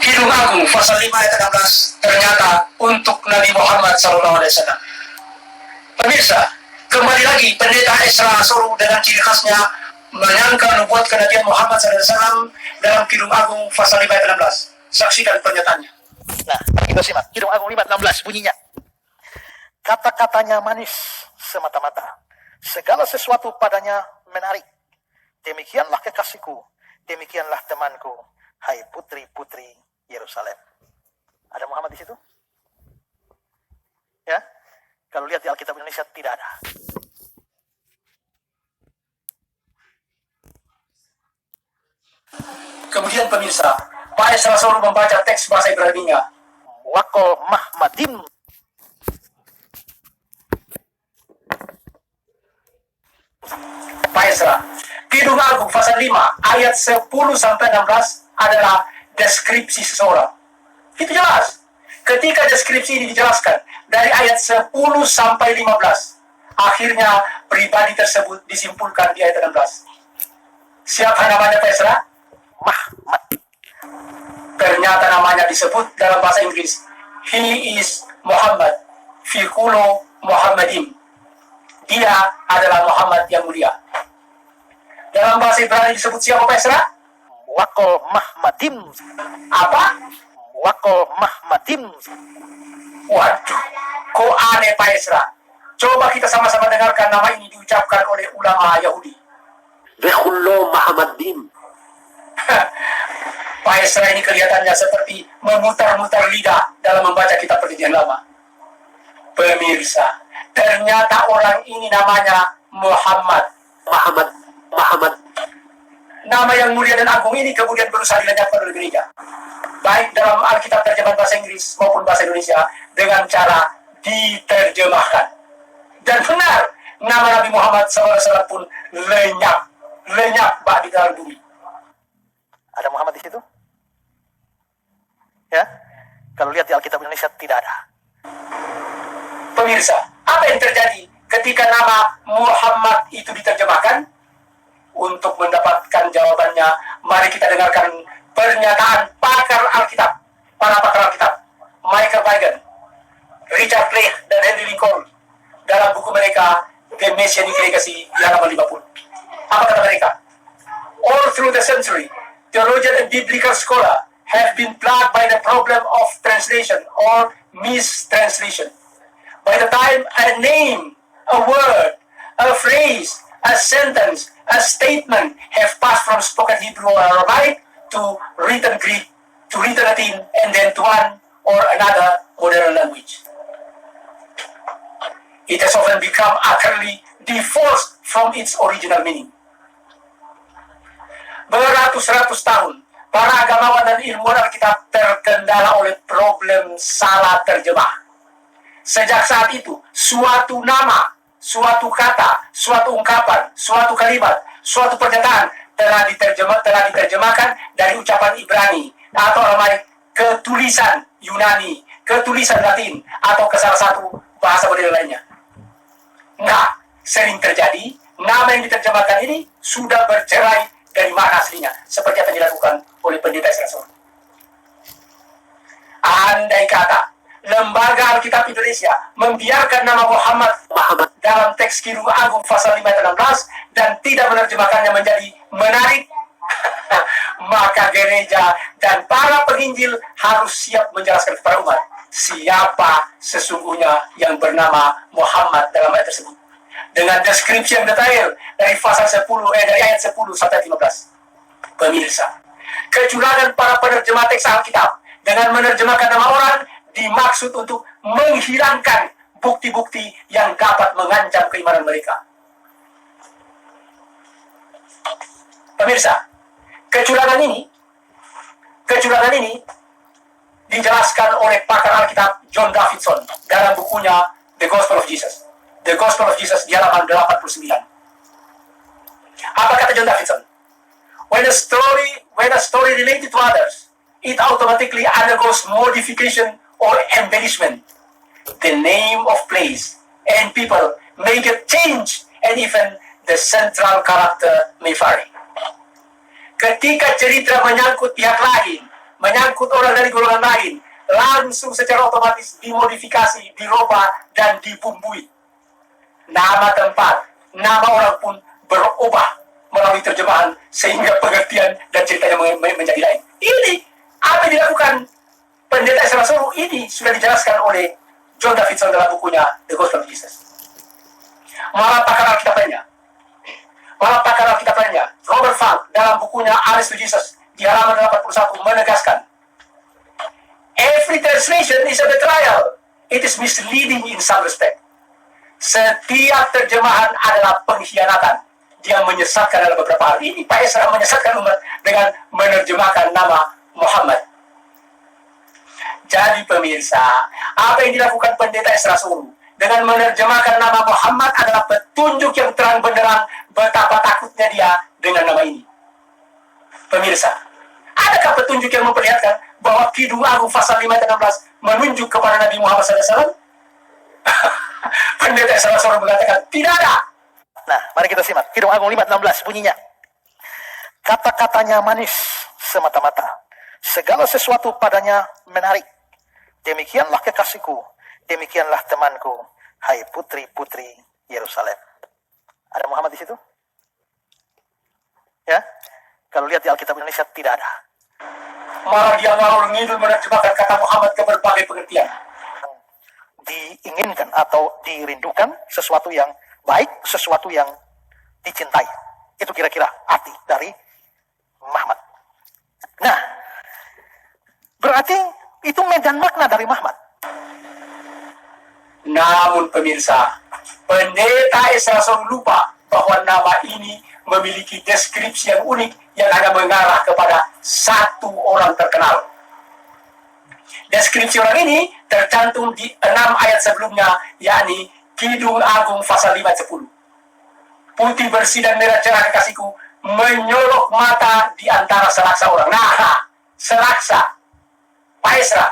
Kidung Agung pasal 5 ayat 16 ternyata untuk Nabi Muhammad SAW. Pemirsa, kembali lagi pendeta Esra Soru dengan ciri khasnya menyangka nubuat kenabian Muhammad SAW dalam Kidung Agung pasal 5 ayat 16. Saksikan pernyataannya. Nah, kita simak. Kidung Agung 5:16 bunyinya. Kata-katanya manis semata-mata. Segala sesuatu padanya menarik. Demikianlah kekasihku, demikianlah temanku, hai putri-putri Yerusalem. Ada Muhammad di situ? Ya? Kalau lihat di Alkitab Indonesia tidak ada. Kemudian pemirsa, Pak Esra Soru membaca teks bahasa Ibrani-nya. Wakol Mahmadim. Pak Esra, Kidung Agung pasal 5 ayat 10 sampai 16 adalah deskripsi seseorang. Itu jelas. Ketika deskripsi ini dijelaskan dari ayat 10 sampai 15, akhirnya pribadi tersebut disimpulkan di ayat 16. Siapa namanya Pak Esra? Mahmad. Ternyata namanya disebut dalam bahasa Inggris. He is Muhammad. Fikulo Muhammadim. Dia adalah Muhammad yang mulia. Dalam bahasa Ibrani disebut siapa Pak Esra? Wakol Mahmadim. Apa? Wakol Mahmadim. Waduh, kok aneh Pak Esra. Coba kita sama-sama dengarkan nama ini diucapkan oleh ulama Yahudi. Bekhullo Mahamadim. Pak Esra ini kelihatannya seperti memutar-mutar lidah dalam membaca kitab Perjanjian Lama. Pemirsa, ternyata orang ini namanya Muhammad. Muhammad. Nama yang mulia dan agung ini kemudian berusaha dilenyapkan oleh gereja. Baik dalam Alkitab terjemahan bahasa Inggris maupun bahasa Indonesia dengan cara diterjemahkan. Dan benar, nama Nabi Muhammad SAW pun lenyap di dalam bumi. Ada Muhammad di situ? Ya? Kalau lihat di Alkitab Indonesia tidak ada. Pemirsa, apa yang terjadi ketika nama Muhammad itu diterjemahkan? Untuk mendapatkan jawabannya, mari kita dengarkan pernyataan pakar Alkitab, para pakar Alkitab, Michael Pagan, Richard Craig, dan Henry Lincoln dalam buku mereka The Messianic Legacy di halaman 50. Apa kata mereka? All through the century, theologian and biblical scholar have been plagued by the problem of translation or mistranslation. By the time a name, a word, a phrase, a sentence, a statement have passed from spoken Hebrew or Aramaic to written Greek, to written Latin, and then to one or another modern language. It has often become utterly divorced from its original meaning. Beratus-ratus tahun, para agamawan dan ilmuwan Alkitab terkendala oleh problem salah terjemah. Sejak saat itu, suatu nama, suatu kata, suatu ungkapan, suatu kalimat, suatu pernyataan telah diterjemahkan dari ucapan Ibrani atau Aramaik ke tulisan Yunani, ke tulisan Latin, atau ke salah satu bahasa modern lainnya. Nah, sering terjadi nama yang diterjemahkan ini sudah bercerai dari makna aslinya, seperti apa yang dilakukan oleh pendeta Esra Soru. Andai kata Lembaga Alkitab Indonesia membiarkan nama Muhammad dalam teks Kidung Agung pasal 5 ayat 16 dan tidak menerjemahkannya menjadi menarik, maka gereja dan para penginjil harus siap menjelaskan kepada umat siapa sesungguhnya yang bernama Muhammad dalam ayat tersebut. Dengan deskripsi yang detail dari pasal 10 dari ayat 10 sampai 15. Pemirsa, kecurangan para penerjemah teks Alkitab dengan menerjemahkan nama orang dimaksud untuk menghilangkan bukti-bukti yang dapat mengancam keimanan mereka. Pemirsa, kecurangan ini dijelaskan oleh pakar Alkitab John Davidson dalam bukunya The Gospel of Jesus. The Gospel of Jesus di halaman 89. Apa kata John Davidson? When a story related to others, it automatically undergoes modification or embellishment. The name of place and people may get changed, and even the central character may vary. Ketika cerita menyangkut pihak lain, menyangkut orang dari golongan lain, langsung secara otomatis dimodifikasi, dirubah, dan dibumbui. Nama tempat, nama orang pun berubah melalui terjemahan sehingga pengertian dan ceritanya menjadi lain. Ini apa yang dilakukan pendeta Ezra Soru ini sudah dijelaskan oleh John Davidson dalam bukunya The Gospel of Jesus. Malah pakar Alkitab lainnya, Robert Funk dalam bukunya Honest to Jesus di halaman 81 menegaskan, every translation is a betrayal. It is misleading in some respect. Setiap terjemahan adalah pengkhianatan. Dia menyesatkan dalam beberapa hal. Ini Pak Ezra menyesatkan umat dengan menerjemahkan nama Muhammad. Jadi pemirsa, apa yang dilakukan pendeta Ezra Soru dengan menerjemahkan nama Muhammad adalah petunjuk yang terang benderang betapa takutnya dia dengan nama ini. Pemirsa, adakah petunjuk yang memperlihatkan bahwa Kidung Agung pasal 5 ayat 16 menunjuk kepada Nabi Muhammad SAW? Pendeta Ezra Soru mengatakan tidak ada. Nah, mari kita simak. Kidung Agung 5:16 bunyinya. Kata-katanya manis semata-mata. Segala sesuatu padanya menarik. Demikianlah kekasihku. Demikianlah temanku. Hai putri-putri Yerusalem. Ada Muhammad di situ? Ya? Kalau lihat di Alkitab Indonesia tidak ada. Malah dia ngalor ngidul menerjemahkan kata Muhammad ke berbagai pengertian. Diinginkan atau dirindukan sesuatu yang baik, sesuatu yang dicintai. Itu kira-kira arti dari Muhammad. Nah, berarti itu medan makna dari Muhammad. Namun pemirsa, pendeta Ezra Soru lupa bahwa nama ini memiliki deskripsi yang unik yang hanya mengarah kepada satu orang terkenal. Deskripsi orang ini tercantum di 6 ayat sebelumnya, yakni Kidung Agung pasal 5 ayat 10. Putih bersih dan merah cerah kekasihku, menyolok mata di antara selaksa orang. Nah, selaksa. Pak Ezra,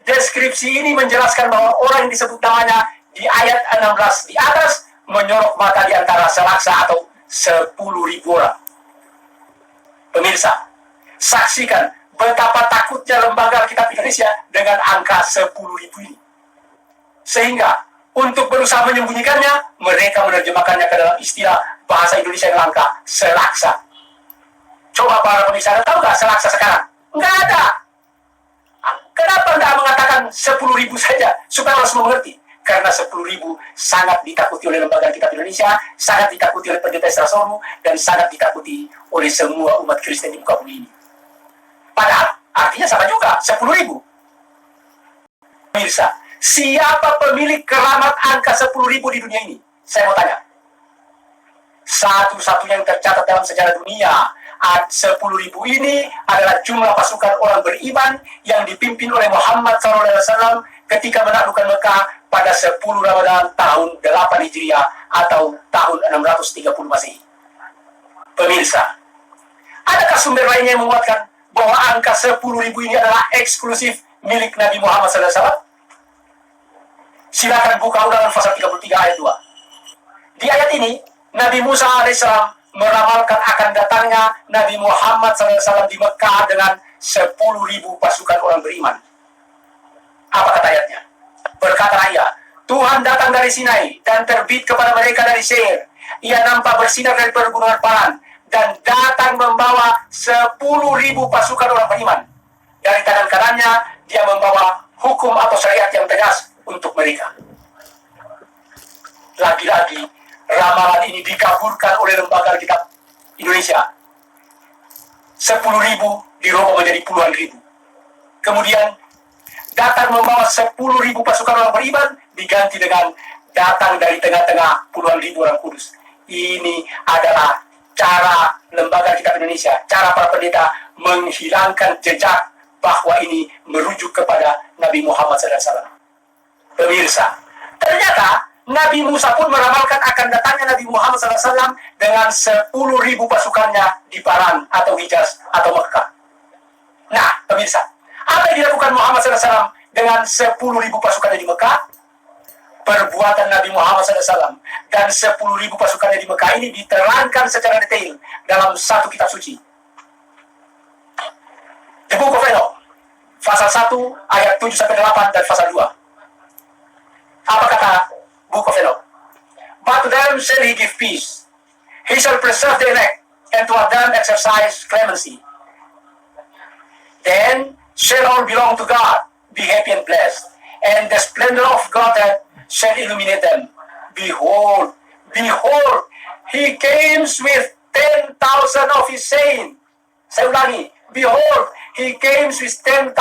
deskripsi ini menjelaskan bahwa orang yang disebut namanya di ayat 16 di atas menyorok mata di antara selaksa atau 10.000 orang. Pemirsa, saksikan betapa takutnya lembaga Alkitab Indonesia dengan angka 10.000 ini. Sehingga untuk berusaha menyembunyikannya, mereka menerjemahkannya ke dalam istilah bahasa Indonesia yang langka, selaksa. Coba para pemirsa, tahu nggak selaksa sekarang? Nggak ada. Kenapa nggak mengatakan 10.000 saja supaya orang semua mengerti? Karena 10.000 sangat ditakuti oleh lembaga Alkitab Indonesia, sangat ditakuti oleh pendeta Ezra Soru, dan sangat ditakuti oleh semua umat Kristen di muka bumi ini. Padahal artinya sama juga, 10.000. Pemirsa, siapa pemilik keramat angka 10.000 di dunia ini? Saya mau tanya. Satu-satunya yang tercatat dalam sejarah dunia, 10.000 ini adalah jumlah pasukan orang beriman yang dipimpin oleh Muhammad SAW ketika menaklukkan Mekah pada 10 Ramadan tahun 8 Hijriah atau tahun 630 Masehi. Pemirsa, adakah sumber lainnya yang menguatkan bahwa angka 10.000 ini adalah eksklusif milik Nabi Muhammad SAW? Silakan buka Ulangan pasal 33 ayat 2. Di ayat ini, Nabi Musa alaihissalam meramalkan akan datangnya Nabi Muhammad SAW di Mekah dengan 10.000 pasukan orang beriman. Apa kata ayatnya? Berkata ia, Tuhan datang dari Sinai dan terbit kepada mereka dari Seir. Ia nampak bersinar dari pergunungan Paran dan datang membawa 10.000 pasukan orang beriman. Dari tangan kanannya, dia membawa hukum atau syariat yang tegas untuk mereka. Lagi-lagi, ramalan ini dikabulkan oleh lembaga Alkitab Indonesia. 10.000 dirubah menjadi puluhan ribu. Kemudian, datang membawa 10.000 pasukan orang beriman diganti dengan datang dari tengah-tengah puluhan ribu orang kudus. Ini adalah cara lembaga Alkitab Indonesia, cara para pendeta menghilangkan jejak bahwa ini merujuk kepada Nabi Muhammad SAW. Pemirsa, ternyata Nabi Musa pun meramalkan akan datangnya Nabi Muhammad SAW dengan 10.000 pasukannya di Paran atau Hijaz atau Mekah. Nah, pemirsa, apa yang dilakukan Muhammad SAW dengan 10.000 pasukannya di Mekah? Perbuatan Nabi Muhammad SAW dan 10.000 pasukannya di Mekah ini diterangkan secara detail dalam satu kitab suci. The Book of Enoch, pasal 1 ayat 7 sampai 8 dan pasal 2. Apa kata Book of Enoch? But to them shall he give peace. He shall preserve the elect, and to them exercise clemency. Then shall all belong to God, be happy and blessed, and the splendor of Godhead shall illuminate them. Behold, behold, he comes with 10,000 of his saints. Saya ulangi, behold, he comes with 10,000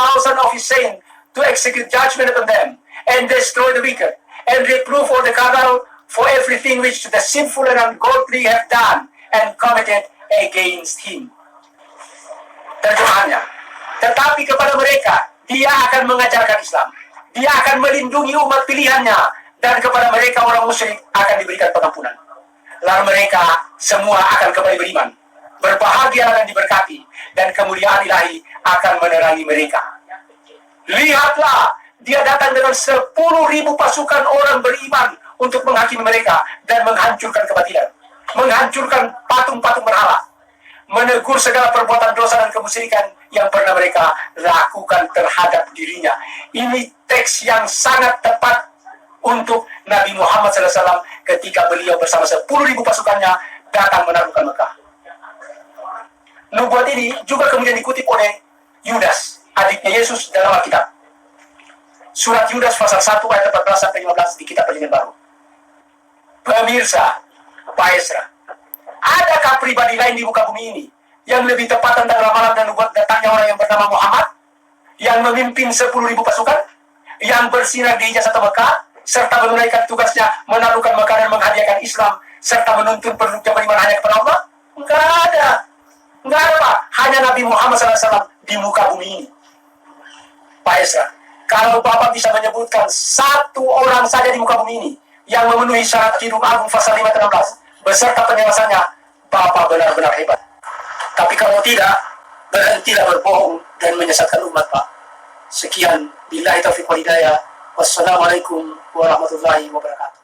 of his saints to execute judgment upon them, and destroy the wicked, and reprove all the carnal for everything which the sinful and ungodly have done and committed against him. Terjemahannya, tetapi kepada mereka, dia akan mengajarkan Islam. Dia akan melindungi umat pilihannya, dan kepada mereka orang musyrik akan diberikan pengampunan. Lalu mereka semua akan kembali beriman. Berbahagia dan diberkati, dan kemuliaan ilahi akan menerangi mereka. Lihatlah, dia datang dengan 10.000 pasukan orang beriman untuk menghakimi mereka dan menghancurkan kebatilan, menghancurkan patung-patung berhala, menegur segala perbuatan dosa dan kemusyrikan yang pernah mereka lakukan terhadap dirinya. Ini teks yang sangat tepat untuk Nabi Muhammad SAW ketika beliau bersama 10.000 pasukannya datang menaklukkan Mekah. Nubuat ini juga kemudian dikutip oleh Yudas, adiknya Yesus dalam Alkitab. Surat Yudas pasal 1 ayat 14 sampai 15 di kitab Perjanjian Baru. Pemirsa, Pak Esra, adakah pribadi lain di muka bumi ini yang lebih tepat tentang ramalan dan nubuat datangnya orang yang bernama Muhammad, yang memimpin 10.000 pasukan, yang bersinar di ijazah Mekah, serta menunaikan tugasnya menaklukkan Mekah dan menghadiahkan Islam, serta menuntun penduduknya beriman hanya kepada Allah? Enggak ada. Enggak ada, Pak. Hanya Nabi Muhammad SAW di muka bumi ini. Pak Esra, kalau Bapak bisa menyebutkan satu orang saja di muka bumi ini yang memenuhi syarat Kidung Agung pasal 5 dan 16 beserta penjelasannya, Bapak benar-benar hebat. Tapi kalau tidak, berhentilah berbohong dan menyesatkan umat, Pak. Sekian, billahi taufiq wal hidayah. Wassalamualaikum warahmatullahi wabarakatuh.